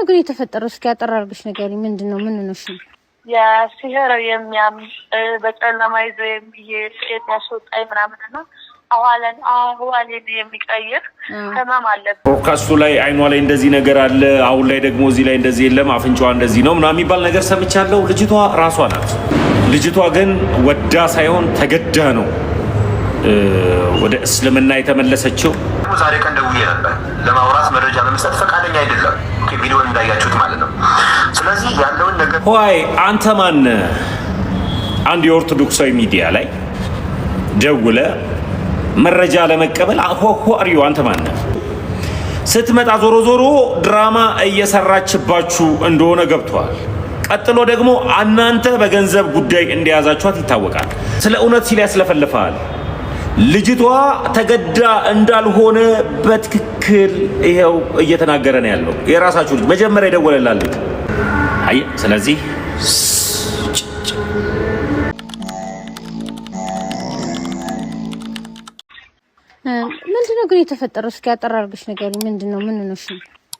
ግን የተፈጠረው? እስኪ አጠራርግሽ ነገር ምንድነው? ምን ነው? እሺ ያ ሲሄር የሚያም በጨለማ ይዞ የሚሄድ የሚያስወጣኝ ምናምን ነው። አዋለን የሚቀይር ህመም አለበት። ፖድካስቱ ላይ አይኗ ላይ እንደዚህ ነገር አለ፣ አሁን ላይ ደግሞ እዚህ ላይ እንደዚህ የለም፣ አፍንጫዋ እንደዚህ ነው ምናምን የሚባል ነገር ሰምቻለሁ። ልጅቷ ራሷ ናት። ልጅቷ ግን ወዳ ሳይሆን ተገዳ ነው ወደ እስልምና የተመለሰችው። ዛሬ ቀን ደውዬ ነበር ለማውራት መረጃ ለመስጠት ፈቃደኛ አይደለም። ቪዲዮን እንዳያችሁት ማለት ነው። ስለዚህ ያለውን ነገር ሆይ አንተ ማን አንድ የኦርቶዶክሳዊ ሚዲያ ላይ ደውለ መረጃ ለመቀበል አሪዮ አንተ ማን ስትመጣ ዞሮ ዞሮ ድራማ እየሰራችባችሁ እንደሆነ ገብቷል። ቀጥሎ ደግሞ እናንተ በገንዘብ ጉዳይ እንደያዛችኋት ይታወቃል። ስለ እውነት ሲል ያስለፈልፋል። ልጅቷ ተገዳ እንዳልሆነ በትክክል ይሄው እየተናገረ ነው ያለው። የራሳችሁ ልጅ መጀመሪያ ይደወለላል። አይ ስለዚህ ምንድነው ግን የተፈጠረው? እስኪ አጠራርግሽ ነገር ምንድነው? ምን ነው? እሺ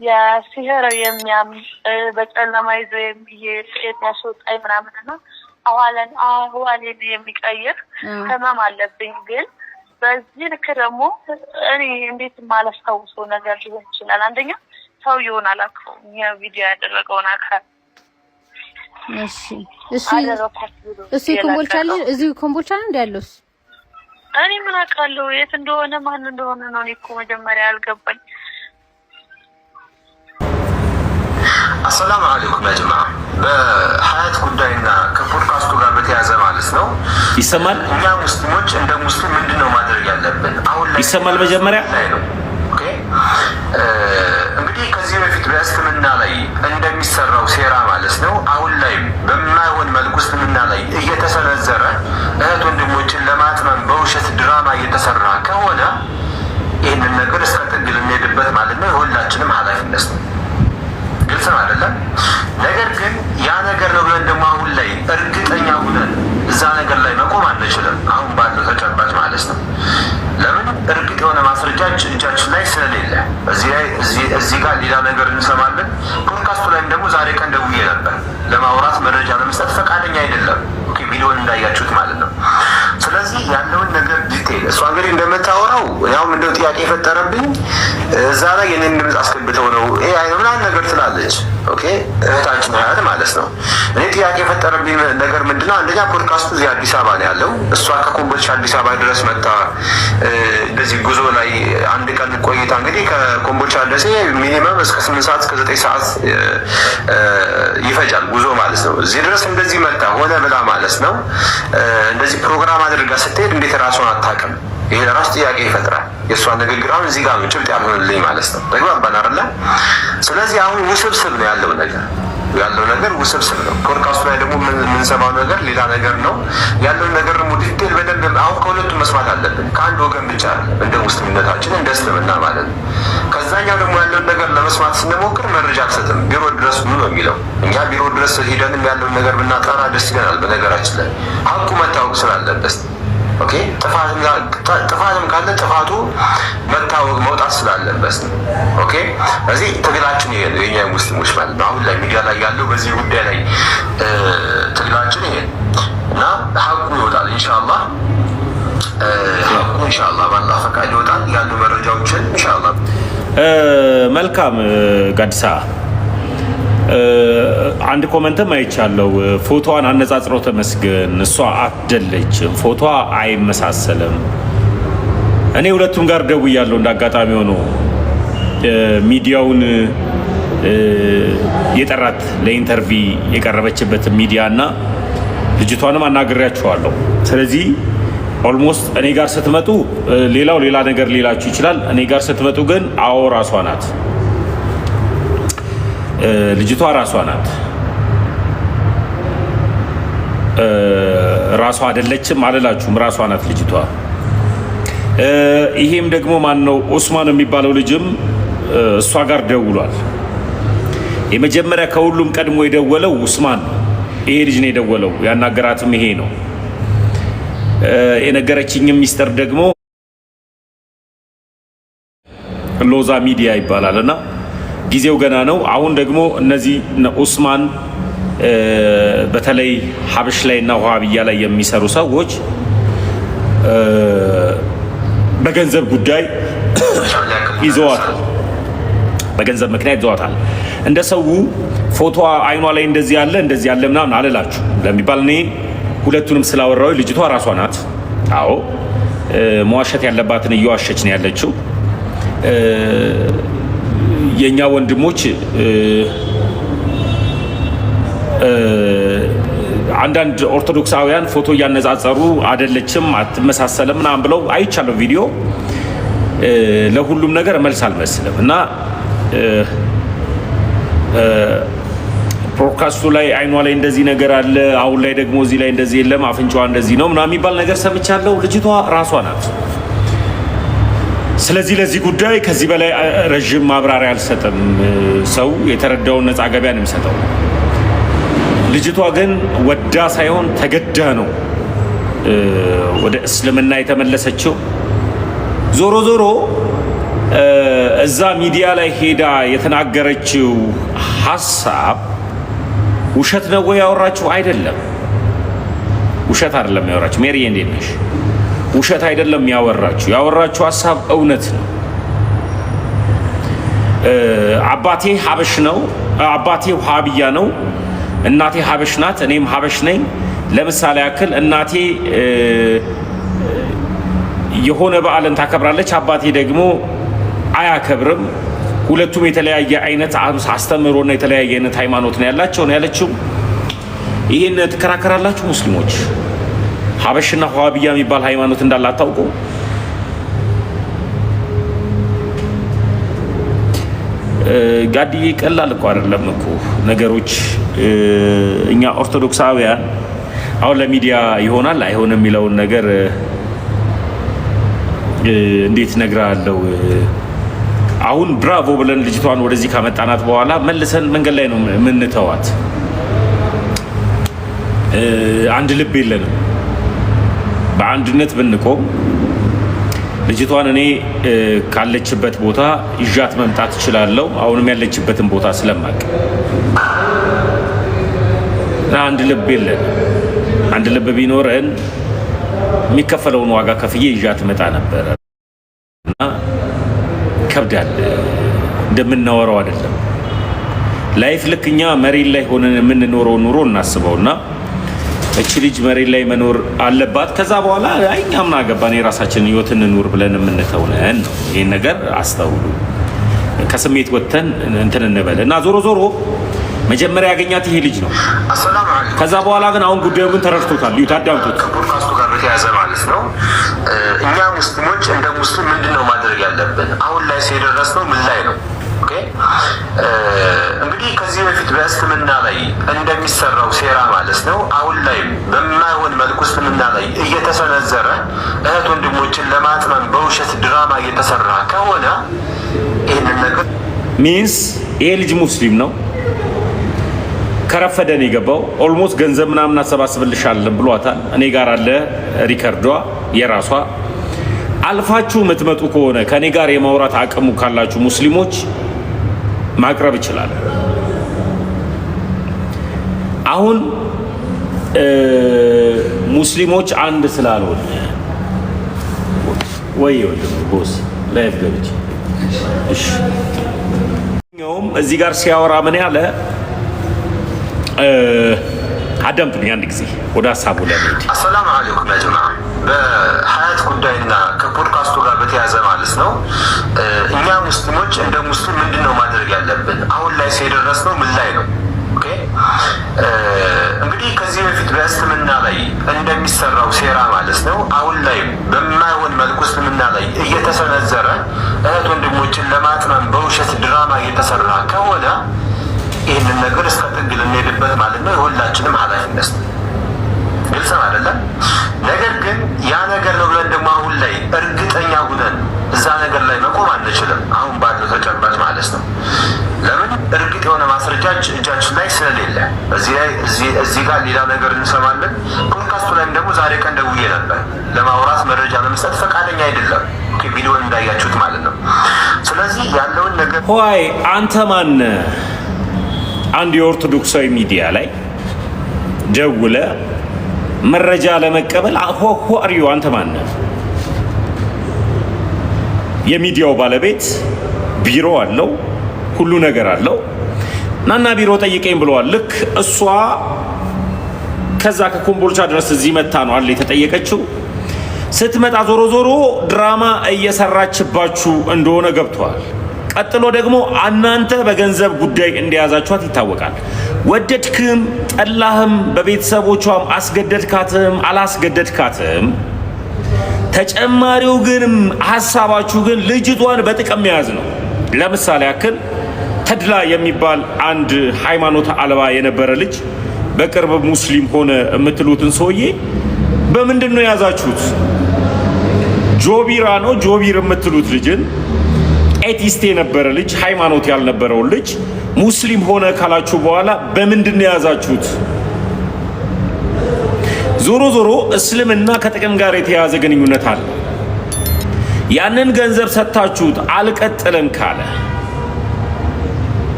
ያ ሲሄር የሚያም በጨለማ ይዞ የሚሄድ የሚያስወጣኝ ምናምን ነው። አዋለን የሚቀይር ህመም አለብኝ። ግን በዚህ ልክ ደግሞ እኔ እንዴት ማላስታውሰው ነገር ሊሆን ይችላል? አንደኛ ሰውየውን አላውቀውም። የቪዲዮ ያደረገውን አካል እሺ ኮምቦልቻለ እዚህ ኮምቦልቻለ እንዳለውስ እኔ ምን አውቃለሁ? የት እንደሆነ ማን እንደሆነ ነው እኔ እኮ መጀመሪያ ያልገባኝ። አሰላሙ አለይኩም ያ ጀማዓ። በሀያት ጉዳይና ከፖድካስቱ ጋር በተያያዘ ማለት ነው ይሰማል። እኛ ሙስሊሞች እንደ ሙስሊም ምንድነው ማድረግ ያለብን? አሁን ላይ ይሰማል። መጀመሪያ ኦኬ፣ እንግዲህ ከዚህ በፊት በእስልምና ላይ እንደሚሰራው ሴራ ማለት ነው አሁን ላይ በማይሆን መልኩ እስልምና ላይ እየተሰነዘረ እህት ወንድሞችን ለማጥመም በውሸት ድራማ እየተሰራ ከሆነ ይህንን ነገር እስከ ጥግ ልንሄድበት ማለት ነው የሁላችንም ኃላፊነት ነው። ግልጽ ነው አይደለም? ነገር ግን ያ ነገር ነው ብለን ደግሞ አሁን ላይ እርግጠኛ ሆነን እዛ ነገር ላይ መቆም አንችልም። አሁን ባለው ተጨባጭ ማለት ነው። ለምን እርግጥ የሆነ ማስረጃ እጃችን ላይ ስለሌለ እዚህ ጋር ሌላ ነገር እንሰማለን። ፖድካስቱ ላይም ደግሞ ዛሬ ቀን ደውዬ ነበር ለማውራት መረጃ ለመስጠት ፈቃደኛ አይደለም። ቪዲዮን እንዳያችሁት ማለት ነው። ስለዚህ ያለውን ነገር ዲቴል እሷ እንግዲህ እንደምታወራው ያው ምንድነው ጥያቄ የፈጠረብኝ እዛ ላይ የኔን ድምፅ አስገብተው ነው አይ ምናምን ነገር ትላለች። ኦኬ እህታችን ሀያት ማለት ነው። እኔ ጥያቄ የፈጠረብኝ ነገር ምንድነው አንደኛ ፖድካስቱ እዚህ አዲስ አበባ ነው ያለው። እሷ ከኮምቦልቻ አዲስ አበባ ድረስ መጣ እንደዚህ ጉዞ ላይ አንድ ቀን ቆይታ እንግዲህ ከኮምቦልቻ ደሴ ሚኒመም እስከ 8 ሰዓት እስከ 9 ሰዓት ይፈጃል ጉዞ ማለት ነው። እዚህ ድረስ እንደዚህ መጣ ሆነ ብላ ማለት ነው። እንደዚህ ፕሮግራም አድርጋ ስትሄድ እንዴት ራሷን አታውቅም? ይሄ ለራስ ጥያቄ ይፈጥራል። የእሷ ንግግር አሁን እዚህ ጋር ነው ጭብጥ ያልሆነልኝ ማለት ነው። ተግባባን አይደለ? ስለዚህ አሁን ውስብስብ ነው ያለው ነገር ውስብስብ ነው። ፖድካስቱ ላይ ደግሞ የምንሰማው ነገር ሌላ ነገር ነው ያለው ነገር ደግሞ ዲቴል በደንብ አሁን ከሁለቱም መስማት አለብን። ከአንድ ወገን ብቻ እንደ ሙስሊምነታችን እንደ እስልምና ማለት ነው። ከዛኛው ደግሞ ያለውን ነገር ለመስማት ስንሞክር መረጃ አልሰጥም። ቢሮ ድረስ ነው የሚለው። እኛ ቢሮ ድረስ ሄደንም ያለውን ነገር ብናጣራ ደስ ይለናል። በነገራችን ላይ ሀቁ መታወቅ ስላለበት ኦኬ፣ ጥፋትም ካለ ጥፋቱ መታወቅ መውጣት ስላለበት ኦኬ። እዚህ ትግላችን ይሄ ነው የኛ ሙስሊሞች ማለት ነው። አሁን ላይ ሚዲያ ላይ ያለው በዚህ ጉዳይ ላይ ትግላችን ይሄ እና ሀቁ ይወጣል ኢንሻአላህ። ሀቁ ኢንሻአላህ ባላህ ፈቃድ ይወጣል። ያሉ መረጃዎችን ኢንሻአላህ። መልካም ጋዲሳ አንድ ኮመንትም አይቻለው። ፎቶዋን አነጻጽረው ተመስገን እሷ አትደለችም፣ ፎቶዋ አይመሳሰልም። እኔ ሁለቱም ጋር ደውያለሁ እንዳጋጣሚ ሆኖ ሚዲያውን የጠራት ለኢንተርቪ የቀረበችበት ሚዲያ እና ልጅቷንም አናግሬያቸዋለሁ። ስለዚህ ኦልሞስት እኔ ጋር ስትመጡ ሌላው ሌላ ነገር ሊላችሁ ይችላል። እኔ ጋር ስትመጡ ግን አዎ ራሷ ናት፣ ልጅቷ ራሷ ናት። ራሷ አይደለችም አልላችሁም፣ ራሷ ናት ልጅቷ። ይሄም ደግሞ ማን ነው ኡስማን የሚባለው ልጅም እሷ ጋር ደውሏል። የመጀመሪያ ከሁሉም ቀድሞ የደወለው ኡስማን ነው። ይሄ ልጅ ነው የደወለው። ያናገራትም ይሄ ነው። የነገረችኝም ሚስጥር ደግሞ ሎዛ ሚዲያ ይባላልና ጊዜው ገና ነው። አሁን ደግሞ እነዚህ ኡስማን በተለይ ሀበሽ ላይና ወሃቢያ ላይ የሚሰሩ ሰዎች በገንዘብ ጉዳይ ይዘዋታል። በገንዘብ ምክንያት ይዘዋታል። እንደ ሰው ፎቶ አይኗ ላይ እንደዚህ ያለ ምናምን አልላችሁ ለሚባል እኔ ሁለቱንም ስላወራው ልጅቷ ራሷ ናት። አዎ መዋሸት ያለባትን እየዋሸች ነው ያለችው። የኛ ወንድሞች አንዳንድ ኦርቶዶክሳውያን ፎቶ እያነጻጸሩ አይደለችም አትመሳሰለም ምናምን ብለው አይቻለሁ ቪዲዮ። ለሁሉም ነገር መልስ አልመስልም እና ፖድካስቱ ላይ አይኗ ላይ እንደዚህ ነገር አለ፣ አሁን ላይ ደግሞ እዚህ ላይ እንደዚህ የለም፣ አፍንጫዋ እንደዚህ ነው ምናምን የሚባል ነገር ሰምቻለሁ። ልጅቷ ራሷ ናት። ስለዚህ ለዚህ ጉዳይ ከዚህ በላይ ረዥም ማብራሪያ አልሰጥም። ሰው የተረዳውን ነፃ ገበያ ነው የሚሰጠው። ልጅቷ ግን ወዳ ሳይሆን ተገዳ ነው ወደ እስልምና የተመለሰችው። ዞሮ ዞሮ እዛ ሚዲያ ላይ ሄዳ የተናገረችው ሀሳብ ውሸት ነው ወይ ያወራችሁ? አይደለም፣ ውሸት አይደለም ያወራችሁ። ሜሪ እንዴት ነሽ? ውሸት አይደለም ያወራችሁ ሀሳብ እውነት ነው። አባቴ ሀበሽ ነው፣ አባቴ ወሃቢያ ነው፣ እናቴ ሀበሽ ናት፣ እኔም ሀበሽ ነኝ። ለምሳሌ ያክል እናቴ የሆነ በዓልን ታከብራለች፣ አባቴ ደግሞ አያከብርም። ሁለቱም የተለያየ አይነት አስተምህሮና የተለያየ አይነት ሃይማኖት ነው ያላቸው ነው ያለችው። ይህን ትከራከራላችሁ ሙስሊሞች? ሀበሽና ወሃቢያ የሚባል ሃይማኖት እንዳለ አታውቁ? ጋዲዬ ቀላል እኮ አይደለም እኮ ነገሮች። እኛ ኦርቶዶክሳውያን አሁን ለሚዲያ ይሆናል አይሆንም የሚለውን ነገር እንዴት ነግራለሁ። አሁን ብራቮ ብለን ልጅቷን ወደዚህ ካመጣናት በኋላ መልሰን መንገድ ላይ ነው የምንተዋት። አንድ ልብ የለንም። በአንድነት ብንቆም ልጅቷን እኔ ካለችበት ቦታ ይዣት መምጣት እችላለሁ። አሁንም ያለችበትን ቦታ ስለማቅ አንድ ልብ የለን። አንድ ልብ ቢኖረን የሚከፈለውን ዋጋ ከፍዬ ይዣት መጣ ነበረ እና ከብዳል። እንደምናወራው አይደለም ላይፍ። ልክ እኛ መሬት ላይ ሆነን የምንኖረው ኑሮ እናስበውና እቺ ልጅ መሬት ላይ መኖር አለባት። ከዛ በኋላ እኛ ምን አገባን የራሳችንን ህይወት እንኑር ብለን የምንተውነን ነው። ይሄን ነገር አስተውሉ። ከስሜት ወጥተን እንትን እንበል እና ዞሮ ዞሮ መጀመሪያ ያገኛት ይሄ ልጅ ነው። ከዛ በኋላ ግን አሁን ጉዳዩ ግን ተረድቶታል። ታዳምጡት። ከፖድካስቱ ጋር በተያያዘ ማለት ነው እኛ ሙስሊሞች እንደ ሙስሊም ምንድነው ማድረግ ያለብን? አሁን ላይ የደረስነው ምን ላይ ነው? እንግዲህ ከዚህ በፊት በእስልምና ላይ እንደሚሰራው ሴራ ማለት ነው አሁን ላይ በማይሆን መልኩ እስልምና ላይ እየተሰነዘረ እህት ወንድሞችን ለማጥመም በውሸት ድራማ እየተሰራ ከሆነ ይህንን ነገር ሚንስ ይሄ ልጅ ሙስሊም ነው። ከረፈደን የገባው ኦልሞስት ገንዘብ ምናምን አሰባስብልሻለን ብሏታል። እኔ ጋር አለ ሪከርዷ የራሷ። አልፋችሁ የምትመጡ ከሆነ ከኔ ጋር የማውራት አቅሙ ካላችሁ ሙስሊሞች ማቅረብ ይችላል። አሁን ሙስሊሞች አንድ ስላልሆነ ወይ ወንድም ቦስ ላይፍ ገብቼ እሺ፣ እዚህ ጋር ሲያወራ ምን ያለ አዳምጡኝ አንድ ጊዜ ወደ ሀሳቡ ለመሄድ። አሰላሙ አለይኩም ያ ጀማዓ። በሀያት ጉዳይና ከፖድካስቱ ጋር በተያያዘ ማለት ነው እኛ ሙስሊሞች እንደ ሙስሊም ምንድነው ማድረግ ያለብን? አሁን ላይ የደረስነው ምን ላይ ነው? እንግዲህ ከዚህ በፊት በእስልምና ላይ እንደሚሰራው ሴራ ማለት ነው አሁን ላይ በማይሆን መልኩ እስልምና ላይ እየተሰነዘረ እህት ወንድሞችን ለማጥመም በውሸት ድራማ እየተሰራ ከሆነ ይህንን ነገር እስከ ጥግ ልንሄድበት ማለት ነው የሁላችንም ኃላፊነት ነው። ግልጽ አይደለም? ነገር ግን ያ ነገር ነው ብለን ደግሞ አሁን ላይ እርግጠኛ ሁነን እዛ ነገር ላይ መቆም አንችልም። አሁን ባለው ተጨባጭ ማለት ነው። ለምን? እርግጥ የሆነ ማስረጃ እጃችን ላይ ስለሌለ እዚህ ጋር ሌላ ነገር እንሰማለን። ፖድካስቱ ላይም ደግሞ ዛሬ ቀን ደውዬ ነበር ለማውራት መረጃ ለመስጠት ፈቃደኛ አይደለም። ቪዲዮን እንዳያችሁት ማለት ነው። ስለዚህ ያለውን ነገር ሆይ አንተ ማን አንድ የኦርቶዶክሳዊ ሚዲያ ላይ ደውለ መረጃ ለመቀበል አሪዮ አንተ ማን የሚዲያው ባለቤት ቢሮ አለው ሁሉ ነገር አለው ናና ቢሮ ጠይቀኝ ብለዋል። ልክ እሷ ከዛ ከኮምቦልቻ ድረስ እዚህ መታ ነው አለ የተጠየቀችው። ስትመጣ ዞሮ ዞሮ ድራማ እየሰራችባችሁ እንደሆነ ገብቷል። ቀጥሎ ደግሞ እናንተ በገንዘብ ጉዳይ እንደያዛችኋት ይታወቃል። ወደድክም ጠላህም በቤተሰቦቿም አስገደድካትም አላስገደድካትም ተጨማሪው ግን ሐሳባችሁ ግን ልጅቷን በጥቅም መያዝ ነው። ለምሳሌ ያክል ተድላ የሚባል አንድ ሃይማኖት አልባ የነበረ ልጅ በቅርብ ሙስሊም ሆነ የምትሉትን ሰውዬ በምንድን ነው ያዛችሁት? ጆቢራ ነው ጆቢር የምትሉት ልጅን ኤቲስት የነበረ ልጅ ሃይማኖት ያልነበረው ልጅ ሙስሊም ሆነ ካላችሁ በኋላ በምንድን ነው ያዛችሁት? ዞሮ ዞሮ እስልምና ከጥቅም ጋር የተያያዘ ግንኙነት አለ። ያንን ገንዘብ ሰጥታችሁት አልቀጥልም ካለ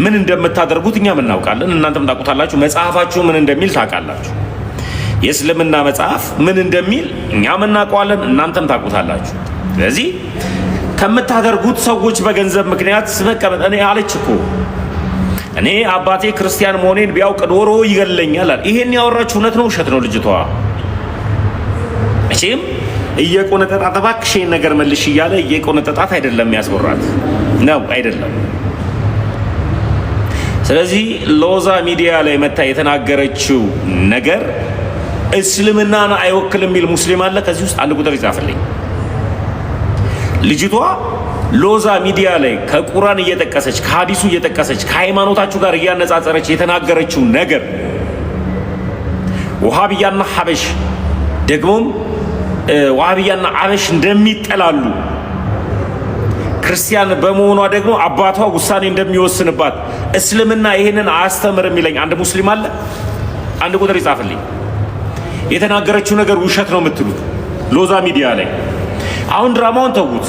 ምን እንደምታደርጉት እኛም እናውቃለን፣ እናንተም ታውቁታላችሁ። መጽሐፋችሁ ምን እንደሚል ታውቃላችሁ። የእስልምና መጽሐፍ ምን እንደሚል እኛም እናውቀዋለን፣ እናንተም ታውቁታላችሁ። ስለዚህ ከምታደርጉት ሰዎች በገንዘብ ምክንያት መቀመጥ እኔ አለች እኮ እኔ አባቴ ክርስቲያን መሆኔን ቢያውቅ ዶሮ ይገለኛል። ይሄን ያወራችሁ እውነት ነው ውሸት ነው? ልጅቷ እሺም እየቆነጠጣት እባክሽ ይሄን ነገር መልሽ እያለ እየቆነጠጣት አይደለም ያስወራት ነው አይደለም። ስለዚህ ሎዛ ሚዲያ ላይ መታ የተናገረችው ነገር እስልምናን አይወክልም የሚል ሙስሊም አለ? ከዚህ ውስጥ አንድ ቁጥር ይጻፍልኝ። ልጅቷ ሎዛ ሚዲያ ላይ ከቁርአን እየጠቀሰች ከሐዲሱ እየጠቀሰች ከሃይማኖታችሁ ጋር እያነጻጸረች የተናገረችው ነገር ወሃቢያና ሐበሽ ደግሞም ወሃቢያና ሐበሽ እንደሚጠላሉ ክርስቲያን በመሆኗ ደግሞ አባቷ ውሳኔ እንደሚወስንባት እስልምና ይሄንን አያስተምርም የሚለኝ አንድ ሙስሊም አለ? አንድ ቁጥር ይጻፍልኝ። የተናገረችው ነገር ውሸት ነው የምትሉት ሎዛ ሚዲያ ላይ አሁን ድራማውን ተውት።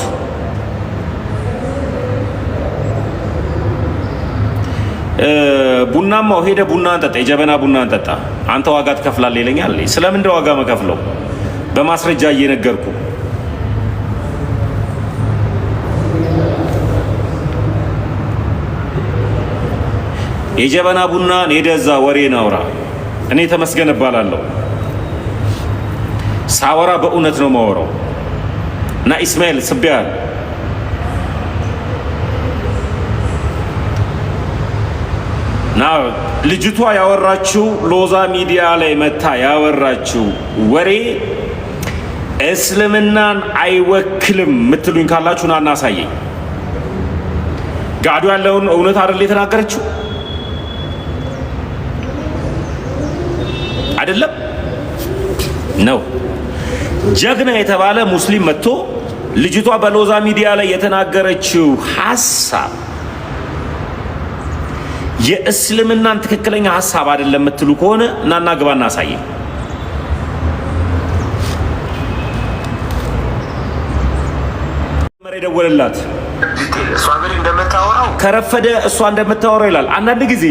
ቡናማው ሄደ ቡና አንጠጣ፣ የጀበና ቡና አንጠጣ፣ አንተ ዋጋ ትከፍላለህ ይለኛል። ስለምን ዋጋ መከፍለው? በማስረጃ እየነገርኩ የጀበና ቡና ሄደዛ ወሬ ናውራ። እኔ ተመስገን እባላለሁ። ሳወራ በእውነት ነው ማወራው እና ኢስማኤል ስቢያል ና ልጅቷ ያወራችው ሎዛ ሚዲያ ላይ መታ ያወራችው ወሬ እስልምናን አይወክልም ምትሉኝ ካላችሁ ና እናሳየኝ። ጋዱ ያለውን እውነት አይደል የተናገረችው? አይደለም ነው። ጀግና የተባለ ሙስሊም መጥቶ ልጅቷ በሎዛ ሚዲያ ላይ የተናገረችው ሐሳብ የእስልምናን ትክክለኛ ሐሳብ አይደለም የምትሉ ከሆነ እናና ግባና አሳየኝ። መሬ ደወለላት እሷ ግን እንደምታወራው ከረፈደ እሷ እንደምታወራው ይላል። አንዳንድ ጊዜ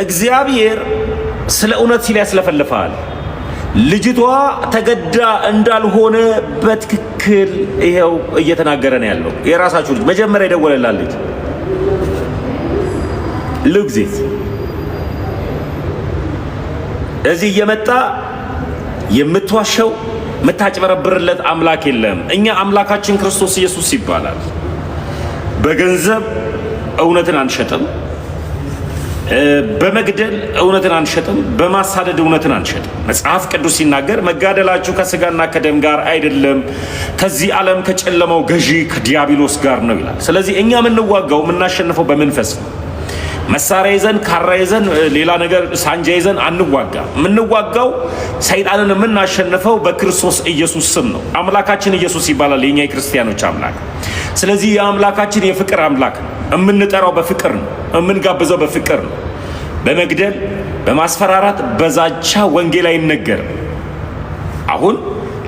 እግዚአብሔር ስለ እውነት ሲል ያስለፈልፋል። ልጅቷ ተገዳ እንዳልሆነ በትክክል ይሄው እየተናገረ ነው ያለው። የራሳችሁ ልጅ መጀመሪያ የደወለላት ልጅ ልግዜት እዚህ እየመጣ የምትዋሸው የምታጭበረብርለት አምላክ የለም። እኛ አምላካችን ክርስቶስ ኢየሱስ ይባላል። በገንዘብ እውነትን አንሸጥም፣ በመግደል እውነትን አንሸጥም፣ በማሳደድ እውነትን አንሸጥም። መጽሐፍ ቅዱስ ሲናገር መጋደላችሁ ከስጋና ከደም ጋር አይደለም ከዚህ ዓለም ከጨለማው ገዢ ከዲያብሎስ ጋር ነው ይላል። ስለዚህ እኛ የምንዋጋው የምናሸንፈው በመንፈስ ነው። መሳሪያ ይዘን ካራ ይዘን ሌላ ነገር ሳንጃ ይዘን አንዋጋ። የምንዋጋው ሰይጣንን የምናሸንፈው በክርስቶስ ኢየሱስ ስም ነው። አምላካችን ኢየሱስ ይባላል የኛ የክርስቲያኖች አምላክ። ስለዚህ የአምላካችን የፍቅር አምላክ ነው። የምንጠራው በፍቅር ነው። የምንጋብዘው በፍቅር ነው። በመግደል በማስፈራራት በዛቻ ወንጌል አይነገርም። አሁን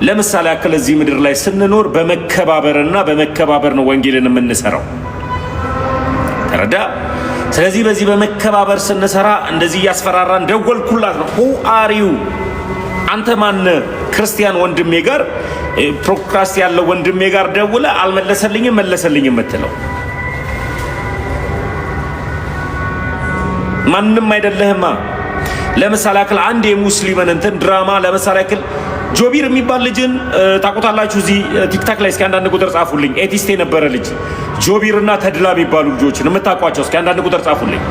ለምሳሌ ያክል እዚህ ምድር ላይ ስንኖር በመከባበርና በመከባበር ነው ወንጌልን የምንሰራው። ተረዳ? ስለዚህ በዚህ በመከባበር ስንሰራ እንደዚህ እያስፈራራን ደወልኩላት ነው who are you አንተ ማን ክርስቲያን ወንድሜ ጋር ፕሮክራስት ያለው ወንድሜ ጋር ደውለ አልመለሰልኝም መለሰልኝም የምትለው ማንንም አይደለህማ። ለምሳሌ ያክል አንድ የሙስሊምን እንትን ድራማ ለምሳሌ ያክል ጆቢር የሚባል ልጅን ታውቁታላችሁ? እዚህ ቲክታክ ላይ እስኪ አንዳንድ ቁጥር ጻፉልኝ። ኤቲስት የነበረ ልጅ ጆቢርና ተድላ የሚባሉ ልጆችን የምታውቋቸው እስኪ አንዳንድ ቁጥር ጻፉልኝ።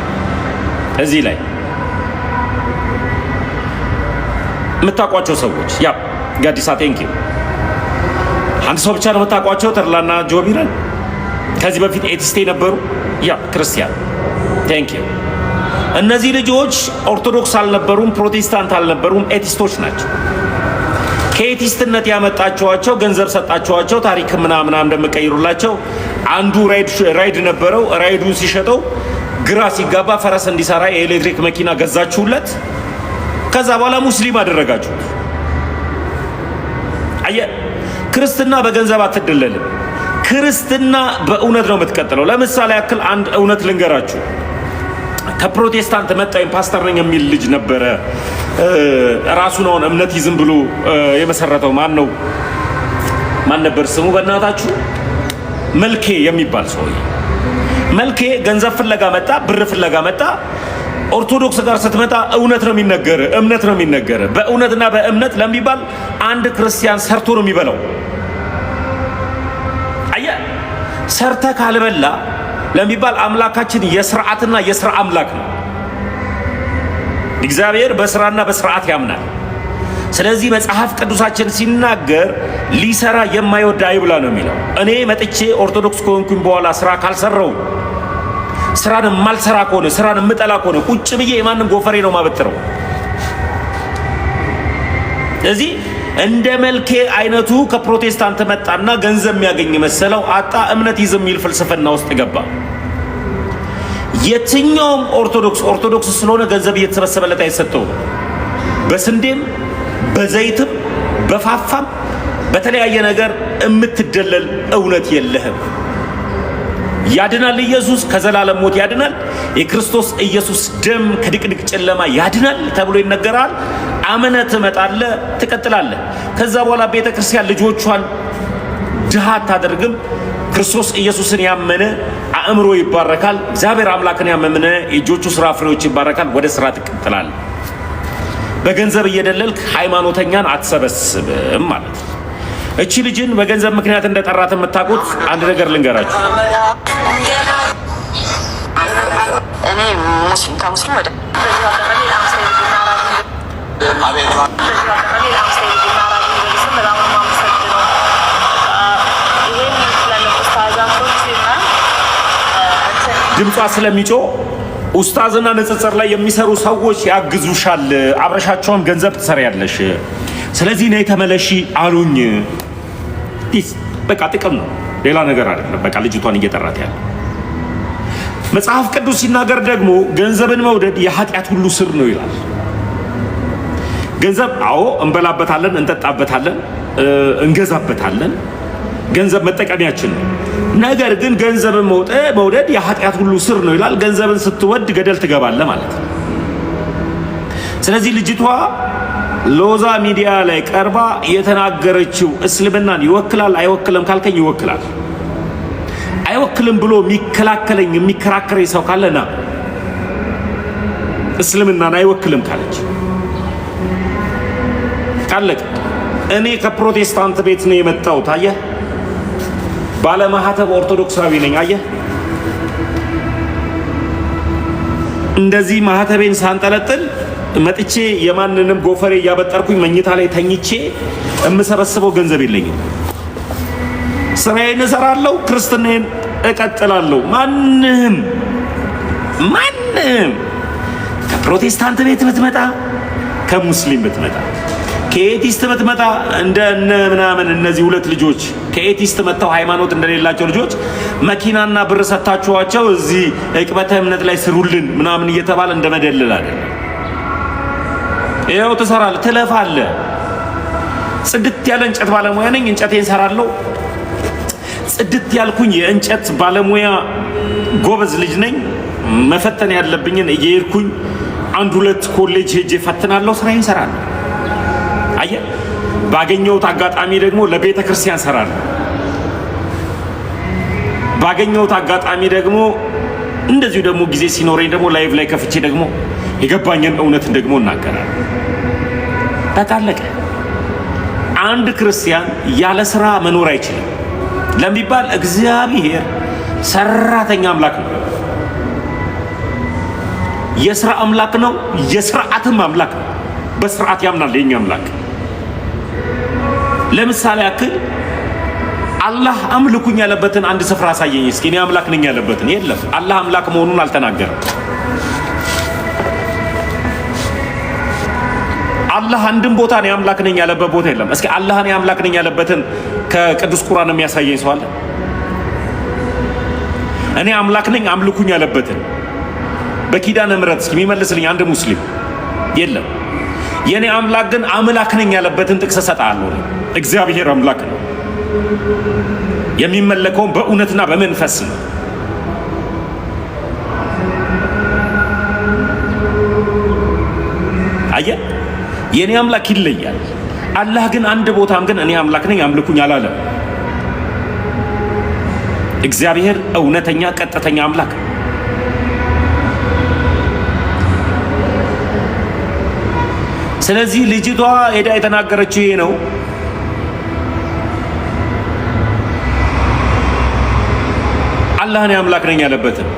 እዚህ ላይ የምታውቋቸው ሰዎች ያ ጋዲሳ ቴንክ ዩ። አንድ ሰው ብቻ ነው የምታውቋቸው ተድላና ጆቢርን? ከዚህ በፊት ኤቲስት የነበሩ ያ ክርስቲያን ቴንክ ዩ። እነዚህ ልጆች ኦርቶዶክስ አልነበሩም፣ ፕሮቴስታንት አልነበሩም፣ ኤቲስቶች ናቸው። ከኤቲስትነት ያመጣቸዋቸው ገንዘብ ሰጣቸዋቸው፣ ታሪክ ምናምን እንደምቀይሩላቸው። አንዱ ራይድ ነበረው። ራይዱን ሲሸጠው ግራ ሲጋባ ፈረስ እንዲሰራ የኤሌክትሪክ መኪና ገዛችሁለት። ከዛ በኋላ ሙስሊም አደረጋችሁት። አየ ክርስትና በገንዘብ አትደለልም። ክርስትና በእውነት ነው የምትቀጥለው። ለምሳሌ ያክል አንድ እውነት ልንገራችሁ። ከፕሮቴስታንት መጣ ፓስተር ነኝ የሚል ልጅ ነበረ። ራሱን አሁን እምነት ይዝም ብሎ የመሰረተው ማን ነበር ስሙ? በእናታችሁ መልኬ የሚባል ሰውዬ። መልኬ ገንዘብ ፍለጋ መጣ፣ ብር ፍለጋ መጣ። ኦርቶዶክስ ጋር ስትመጣ እውነት ነው የሚነገር፣ እምነት ነው የሚነገር። በእውነትና በእምነት ለሚባል አንድ ክርስቲያን ሰርቶ ነው የሚበላው። አየ ሰርተ ካልበላ ለሚባል አምላካችን የስርዓትና የስራ አምላክ ነው። እግዚአብሔር በስራና በስርዓት ያምናል። ስለዚህ መጽሐፍ ቅዱሳችን ሲናገር ሊሰራ የማይወድ አይብላ ነው የሚለው። እኔ መጥቼ ኦርቶዶክስ ከሆንኩኝ በኋላ ስራ ካልሰራው፣ ስራን የማልሰራ ከሆነ፣ ስራን የምጠላ ከሆነ ቁጭ ብዬ የማንን ጎፈሬ ነው ማበጥረው? ስለዚህ እንደ መልኬ አይነቱ ከፕሮቴስታንት መጣና ገንዘብ የሚያገኝ መሰለው፣ አጣ፣ እምነት ይዝም የሚል ፍልስፍና ውስጥ ገባ። የትኛውም ኦርቶዶክስ ስለሆነ ገንዘብ እየተሰበሰበለት አይሰጠውም። በስንዴም በዘይትም በፋፋም በተለያየ ነገር የምትደለል እውነት የለህም። ያድናል ኢየሱስ፣ ከዘላለም ሞት ያድናል። የክርስቶስ ኢየሱስ ደም ከድቅድቅ ጨለማ ያድናል ተብሎ ይነገራል። አምነህ ትመጣለህ፣ ትቀጥላለህ። ከዛ በኋላ ቤተ ክርስቲያን ልጆቿን ድሃ አታደርግም። ክርስቶስ ኢየሱስን ያመነ አእምሮ ይባረካል። እግዚአብሔር አምላክን ያመነ የእጆቹ ስራ ፍሬዎች ይባረካል። ወደ ስራ ትቀጥላለህ። በገንዘብ እየደለልክ ሃይማኖተኛን አትሰበስብም ማለት ነው። እቺ ልጅን በገንዘብ ምክንያት እንደጠራት የምታውቁት አንድ ነገር ልንገራችሁ። እኔ ከሙስሊም ወደ ድምጿ ስለሚጮህ ኡስታዝና ንጽጽር ላይ የሚሰሩ ሰዎች ያግዙሻል፣ አብረሻቸውን ገንዘብ ትሰሪያለሽ፣ ስለዚህ ነይ ተመለሺ አሉኝ። ዲስ በቃ ጥቅም ነው፣ ሌላ ነገር አይደለም። በቃ ልጅቷን እየጠራት ያለ መጽሐፍ ቅዱስ ሲናገር ደግሞ ገንዘብን መውደድ የኃጢአት ሁሉ ስር ነው ይላል። ገንዘብ አዎ እንበላበታለን፣ እንጠጣበታለን፣ እንገዛበታለን። ገንዘብ መጠቀሚያችን ነው። ነገር ግን ገንዘብን መውደድ የኃጢአት ሁሉ ስር ነው ይላል። ገንዘብን ስትወድ ገደል ትገባለህ ማለት ነው። ስለዚህ ልጅቷ ሎዛ ሚዲያ ላይ ቀርባ የተናገረችው እስልምናን ይወክላል አይወክልም ካልከኝ ይወክላል። አይወክልም ብሎ የሚከላከለኝ የሚከራከረኝ ሰው ካለና እስልምናን አይወክልም ካለች ካለች እኔ ከፕሮቴስታንት ቤት ነው የመጣሁት። አየህ፣ ባለማህተብ ኦርቶዶክሳዊ ነኝ። አየህ፣ እንደዚህ ማህተቤን ሳንጠለጥል መጥቼ የማንንም ጎፈሬ እያበጠርኩኝ መኝታ ላይ ተኝቼ የምሰበስበው ገንዘብ የለኝም። ስራዬን እሰራለሁ፣ ክርስትናዬን እቀጥላለሁ። ማንም ከፕሮቴስታንት ቤት ብትመጣ፣ ከሙስሊም ብትመጣ፣ ከኤቲስት ብትመጣ እንደነ ምናምን እነዚህ ሁለት ልጆች ከኤቲስት መጥተው ሃይማኖት እንደሌላቸው ልጆች መኪናና ብር ሰጣችኋቸው እዚህ እቅበተ እምነት ላይ ስሩልን ምናምን እየተባለ እንደመደለል አይደለም። ይኸው ትሰራለህ፣ ትለፋለህ። ጽድት ያለ እንጨት ባለሙያ ነኝ። እንጨቴን ሰራለሁ። ጽድት ያልኩኝ የእንጨት ባለሙያ ጎበዝ ልጅ ነኝ። መፈተን ያለብኝን እየሄድኩኝ 1-2 ኮሌጅ ሄጄ ፈትናለሁ። ስራዬን ሰራለሁ። አየህ፣ ባገኘሁት አጋጣሚ ደግሞ ለቤተ ክርስቲያን ሰራለሁ። ባገኘሁት አጋጣሚ ደግሞ እንደዚሁ ደግሞ ጊዜ ሲኖረኝ ደግሞ ላይቭ ላይ ከፍቼ ደግሞ የገባኝን እውነትን ደግሞ እናገራለሁ። ታላለቀ። አንድ ክርስቲያን ያለ ስራ መኖር አይችልም ለሚባል እግዚአብሔር ሰራተኛ አምላክ ነው። የስራ አምላክ ነው። የስርዓትም አምላክ ነው። በስርዓት ያምናል የኛ አምላክ። ለምሳሌ ያክል አላህ አምልኩኝ ያለበትን አንድ ስፍራ አሳየኝ እስኪ። እኔ አምላክ ነኝ ያለበትን የለም። አላህ አምላክ መሆኑን አልተናገረም። አላህ አንድም ቦታ እኔ አምላክ ነኝ ያለበት ቦታ የለም። እስኪ አላህ እኔ አምላክ ነኝ ያለበትን ከቅዱስ ቁርአን የሚያሳየኝ ሰው አለ? እኔ አምላክ ነኝ አምልኩኝ ያለበትን በኪዳነ ምሕረት እስኪ የሚመልስልኝ አንድ ሙስሊም የለም። የኔ አምላክ ግን አምላክ ነኝ ያለበትን ጥቅስ እሰጥሃለሁ። እግዚአብሔር አምላክ ነው። የሚመለከውን በእውነትና በመንፈስ ነው። አየህ፣ የኔ አምላክ ይለያል። አላህ ግን አንድ ቦታም ግን እኔ አምላክ ነኝ አምልኩኝ አላለም። እግዚአብሔር እውነተኛ ቀጥተኛ አምላክ ነው። ስለዚህ ልጅቷ ሄዳ የተናገረችው ይሄ ነው። አላህ እኔ አምላክ ነኝ ያለበትን።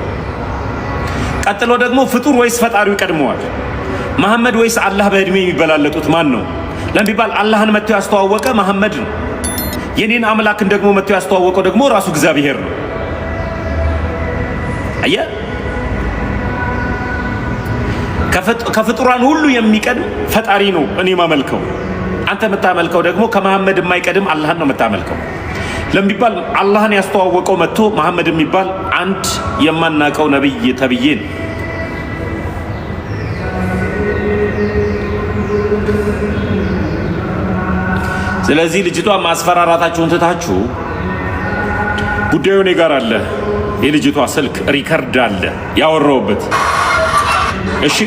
ቀጥሎ ደግሞ ፍጡር ወይስ ፈጣሪው ይቀድመዋል? መሐመድ ወይስ አላህ በእድሜ የሚበላለጡት ማን ነው ለሚባል አላህን መጥቶ ያስተዋወቀ መሐመድ ነው። የኔን አምላክን ደግሞ መጥቶ ያስተዋወቀው ደግሞ ራሱ እግዚአብሔር ነው። አየህ፣ ከፍጡራን ሁሉ የሚቀድም ፈጣሪ ነው እኔ ማመልከው። አንተ የምታመልከው ደግሞ ከመሐመድ የማይቀድም አላህን ነው የምታመልከው ለሚባል አላህን ያስተዋወቀው መጥቶ መሐመድ የሚባል አንድ የማናቀው ነብይ ተብዬ ነው። ስለዚህ ልጅቷ ማስፈራራታችሁን ትታችሁ ጉዳዩ እኔ ጋር አለ። የልጅቷ ስልክ ሪከርድ አለ ያወራውበት። እሺ፣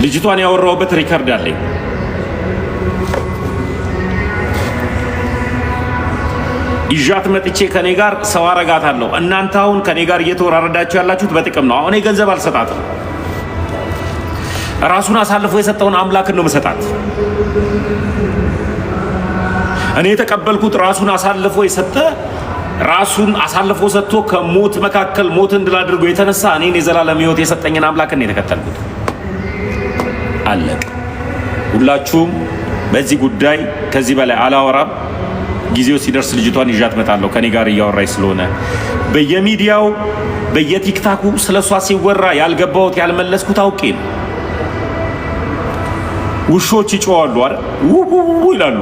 ልጅቷን ያወራውበት ሪከርድ አለኝ። ይዣት መጥቼ ከኔ ጋር ሰው አረጋታለሁ። እናንተ አሁን ከኔ ጋር እየተወራረዳችሁ ያላችሁት በጥቅም ነው። አሁን ገንዘብ አልሰጣትም። ራሱን አሳልፎ የሰጠውን አምላክን ነው መሰጣት። እኔ የተቀበልኩት ራሱን አሳልፎ የሰጠ ራሱን አሳልፎ ሰጥቶ ከሞት መካከል ሞትን ድል አድርጎ የተነሳ እኔን የዘላለም ሕይወት የሰጠኝን አምላክን ነው የተከተልኩት። አለቀ። ሁላችሁም በዚህ ጉዳይ ከዚህ በላይ አላወራም። ጊዜው ሲደርስ ልጅቷን ይዣት እመጣለሁ። ከኔ ጋር እያወራች ስለሆነ በየሚዲያው በየቲክታኩ ስለሷ ሲወራ ያልገባሁት ያልመለስኩት አውቄ ነው። ውሾች ይጮዋሉ አይደል? ውው ይላሉ።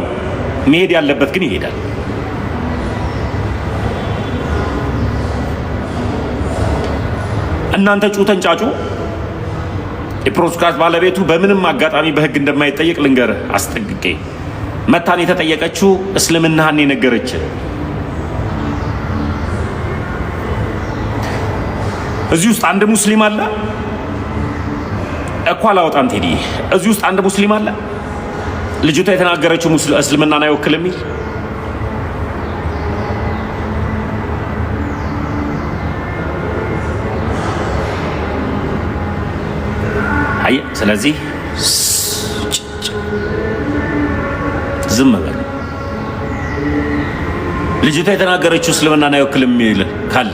መሄድ ያለበት ግን ይሄዳል። እናንተ ጩተን ጫጩ። የፕሮድካስት ባለቤቱ በምንም አጋጣሚ በህግ እንደማይጠየቅ ልንገርህ አስጠንቅቄ። መታን የተጠየቀችው እስልምናህን የነገረች እዚህ ውስጥ አንድ ሙስሊም አለ እኮ አላወጣም ቴዲ። እዚህ ውስጥ አንድ ሙስሊም አለ ልጅቷ የተናገረችው እስልምናን አይወክልም የሚል አይ። ስለዚህ ዝም በል። ልጅቷ የተናገረችው እስልምናን አይወክልም የሚል ካለ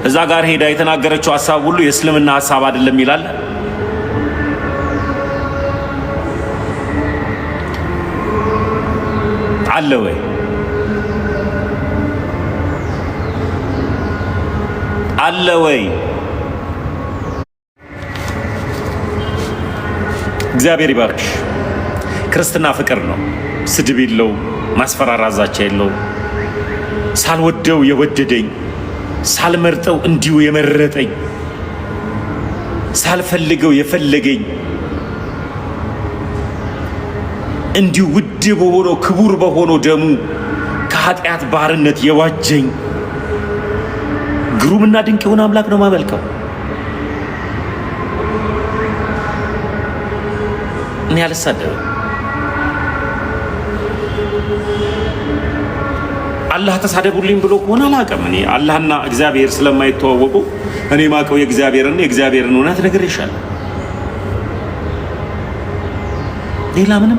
እዛ ጋር ሄዳ የተናገረችው ሐሳብ ሁሉ የእስልምና ሐሳብ አይደለም ይላል። አለ ወይ? አለ ወይ? እግዚአብሔር ይባርክሽ። ክርስትና ፍቅር ነው። ስድብ የለው፣ ማስፈራራት፣ ዛቻ የለው። ሳልወደው የወደደኝ፣ ሳልመርጠው እንዲሁ የመረጠኝ፣ ሳልፈልገው የፈለገኝ እንዲሁ ውድ በሆነው ክቡር በሆነው ደሙ ከኃጢአት ባርነት የዋጀኝ ግሩምና ድንቅ የሆነ አምላክ ነው ማመልከው። እኔ አልሳደብም። አላህ ተሳደቡልኝ ብሎ ከሆነ አላውቅም። እኔ አላህና እግዚአብሔር ስለማይተዋወቁ እኔ ማቀው የእግዚአብሔርን እውነት ነገር ይሻላል። ሌላ ምንም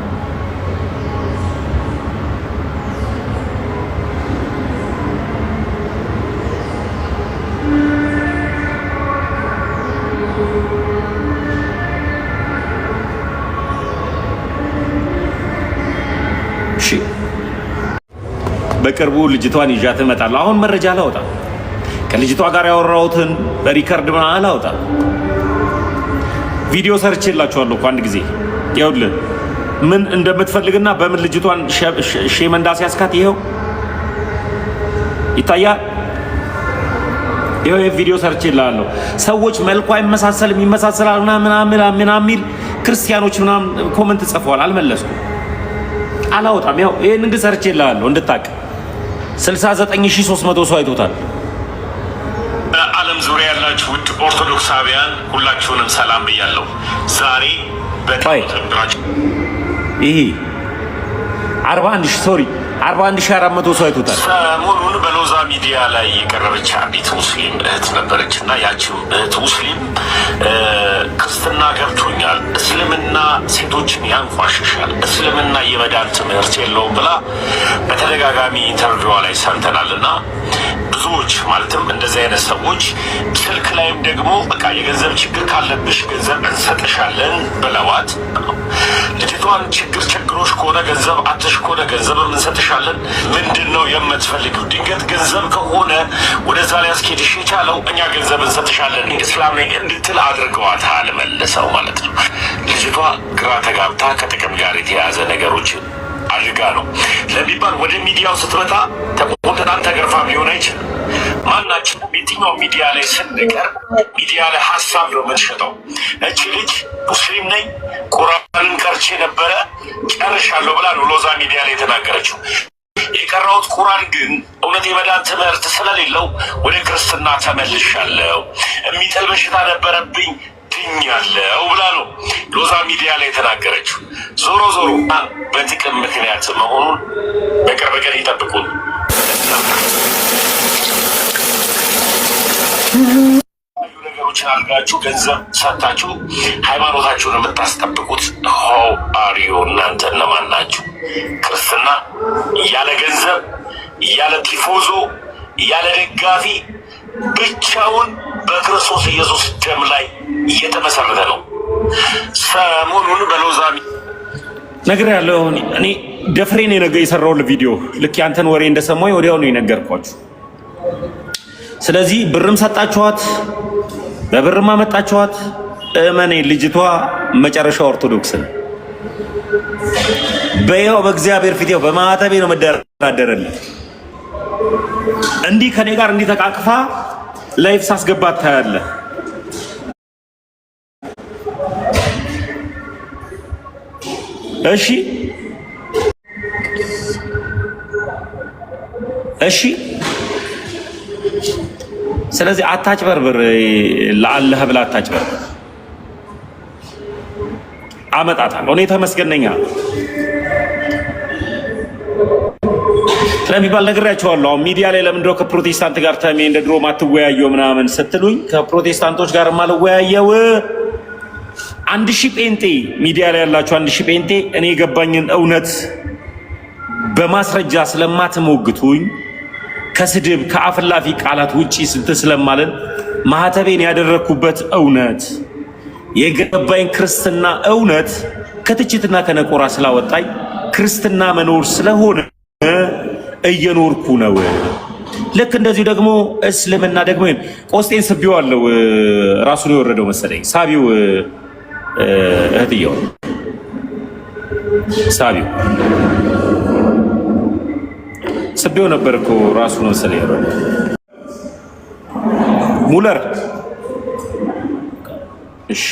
በቅርቡ ልጅቷን ይዣት እመጣለሁ። አሁን መረጃ አላወጣ ከልጅቷ ጋር ያወራሁትን በሪከርድ አላወጣ። ቪዲዮ ሰርቼላችኋለሁ እኮ አንድ ጊዜ ይኸውልህ ምን እንደምትፈልግና በምን ልጅቷን ሼም እንዳስያዝካት ይኸው ይታያል። ይኸው የቪዲዮ ሰርቼላለሁ። ሰዎች መልኳ ይመሳሰል ይመሳሰላል ምናምን ክርስቲያኖች ምናምን ኮመንት ጽፈዋል። አልመለስኩም፣ አላወጣም። ያው ይሄን እንግዲህ ሰርቼላለሁ እንድታቅ 69300 ሰው አይቶታል። በዓለም ዙሪያ ያላችሁ ውድ ኦርቶዶክሳውያን ሁላችሁንም ሰላም ብያለሁ። ዛሬ ይሄ 41400 ሰው አይቶታል። ሰሞኑን በሎዛ ሚዲያ ላይ የቀረበች አንዲት ሙስሊም እህት ነበረች እና ያችው እህት ሙስሊም ክርስትና ገብቶኛል፣ እስልምና ሴቶችን ያንቋሽሻል፣ እስልምና የመዳን ትምህርት የለውም ብላ በተደጋጋሚ ኢንተርቪዋ ላይ ሰምተናል። እና ብዙዎች ማለትም እንደዚህ አይነት ሰዎች ስልክ ላይም ደግሞ በቃ የገንዘብ ችግር ካለብሽ ገንዘብ እንሰጥሻለን ብለዋት፣ ልጅቷን ችግሮች ከሆነ ገንዘብ አትሽ ከሆነ ገንዘብ እንሰጥሻለን፣ ምንድን ነው የምትፈልጊው? ድንገት ገንዘብ ከሆነ ወደዛ ላይ አስኬድሽ የቻለው እኛ ገንዘብ እንሰጥሻለን እስላም ላይ እንድትል አድርገዋታል መልሰው ማለት ነው። ልጅቷ ግራ ተጋብታ ከጥቅም ጋር የተያያዘ ነገሮች አድርጋ ነው ለሚባል ወደ ሚዲያው ስትመጣ ተቆንተናን ተገርፋም ሊሆን አይችልም። ማናችንም የትኛው ሚዲያ ላይ ስንቀርብ ሚዲያ ላይ ሀሳብ ነው የምንሸጠው። እቺ ልጅ ሙስሊም ነኝ ቁርአንን ቀርቼ ነበረ ጨርሻለሁ ብላ ነው ሎዛ ሚዲያ ላይ የተናገረችው። የቀራሁት ቁርአን ግን እውነት የመዳን ትምህርት ስለሌለው ወደ ክርስትና ተመልሻለሁ፣ የሚጥል በሽታ ነበረብኝ ድኛለሁ ብላ ነው ሎዛ ሚዲያ ላይ የተናገረችው። ዞሮ በጥቅም ምክንያት መሆኑን በቅርብ ቀን ይጠብቁን። ነገሮችን አድርጋችሁ ገንዘብ ሰጥታችሁ ሃይማኖታችሁን የምታስጠብቁት ሆው አሪዮ እናንተ እነማን ናችሁ? ክርስትና ያለ ገንዘብ ያለ ቲፎዞ ያለ ደጋፊ ብቻውን በክርስቶስ ኢየሱስ ደም ላይ እየተመሰረተ ነው። ሰሞኑን በሎዛ ነገር ያለው እኔ ደፍሬን የሰራው ቪዲዮ ልክ ያንተን ወሬ እንደሰማኝ ወዲያው ነው የነገርኳችሁ። ስለዚህ ብርም ሰጣችኋት፣ በብርም አመጣችኋት፣ እመኔ ልጅቷ መጨረሻ ኦርቶዶክስ ነው። በያው በእግዚአብሔር ፊት ያው በማዕተቤ ነው መደራደረልኝ። እንዲህ ከኔ ጋር እንዲህ ተቃቅፋ ላይፍ ሳስገባት ታያለ። እሺ ስለዚህ አታጭበርብር፣ ለአላህ ብላ አታጭበርብር። አመጣታለሁ እኔ ተመስገነኛ ለሚባል ነግሬያቸዋለሁ። አሁን ሚዲያ ላይ ለምንድነው ከፕሮቴስታንት ጋር ተሜ እንደ ድሮ ማትወያየው ምናምን ስትሉኝ፣ ከፕሮቴስታንቶች ጋር ማልወያየው 1000 ጴንጤ ሚዲያ ላይ ያላችሁ 1000 ጴንጤ እኔ የገባኝን እውነት በማስረጃ ስለማትሞግቱኝ ከስድብ ከአፍላፊ ቃላት ውጪ ስለማለን ማህተቤን ያደረኩበት እውነት የገባኝ ክርስትና እውነት ከትችትና ከነቆራ ስላወጣኝ ክርስትና መኖር ስለሆነ እየኖርኩ ነው። ልክ እንደዚሁ ደግሞ እስልምና ደግሞ ቆስጤን ስቢዋለሁ። ራሱን የወረደው መሰለኝ ሳቢው እህትየው ሳቢው ስቢው ነበር እኮ ራሱ ነው መሰለኝ የወረደው ሙለር። እሺ